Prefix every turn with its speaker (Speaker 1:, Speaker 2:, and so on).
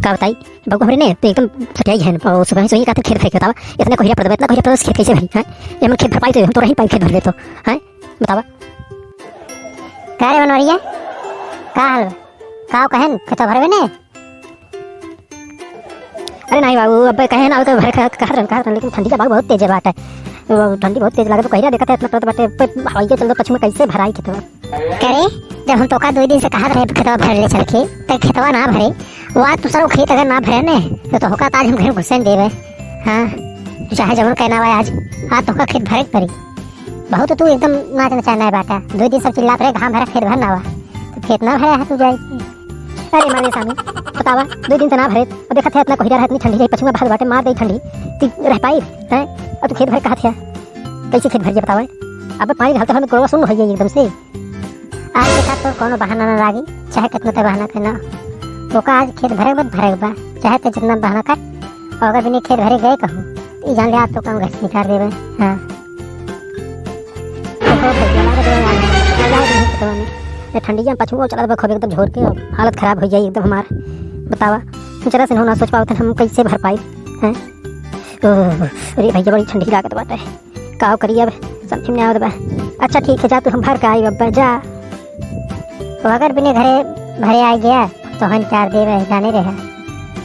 Speaker 1: का बताई बाबू हमरे ने तो एकदम सटियाई है और सुबह से ही कहते खेत फेंक बतावा इतना कोहिरा पड़ इतना कोहिरा पड़ खेत कैसे भरी है ये हम खेत भर पाई तो हम तो रही पाई खेत भर ले तो हैं बतावा
Speaker 2: का रे बनवरिया का हाल का कहन खेत भरबे ने?
Speaker 1: अरे नहीं बाबू अब कहे ना तो भर का लेकिन ठंडी का बाबू बहुत तेज है बात है ठंडी बहुत तेज लगे तो कहिरा देखा था इतना तो बाटे हवाई चल दो पश्चिम में कैसे भराई खेतवा
Speaker 2: करे जब हम तोका 2 दिन से कहा रहे खेतवा भर ले चल के तो खेतवा ना भरे वहाँ दूसरा खेत अगर ना भरे ने तो होका आज हम घर घुसन देवे। हाँ चाहे जरूर कहना भाई आज तो खेत भरे पड़ी बहुत तो तू एकदम नाच नचाना है बाटा 2 दिन सब चिल्ला रहे घाम भरा खेत भरना हुआ तो खेत ना भरे तू जाए। अरे मारे सामी बतावा 2 दिन से ना भरे और देखा था इतना कोहिरा इतनी ठंडी जाए पछुआ भाग बाटे मार दे ठंडी तू रह पाई है और तू खेत भर कहा था कैसे खेत भर जा बतावा अब पानी ढलते हम कोरवा सुन हो जाए एकदम से आज देखा तो कोनो बहाना ना लागी चाहे कितना तो बहाना करना तो का आज खेत भरे मत भरे बा चाहे तो जितना बहाना कर और अगर बिना खेत भरे गए कहूँ जान ले आप तो काम घर से निकाल देवे। हाँ
Speaker 1: ठंडी में पछुआ चला खब एकदम झोर के हालत खराब हो जाए एकदम हमार बतावा चला से ना सोच पाओ हम कैसे भर पाई हैं। अरे भैया बड़ी ठंडी लागत बाटे का करिए अब समझ में आवत बा। अच्छा ठीक है जा तू हम भर के आई अब जा
Speaker 2: तो अगर बिना घरे भरे आ गया तो हम 4 देवे जाने रहे।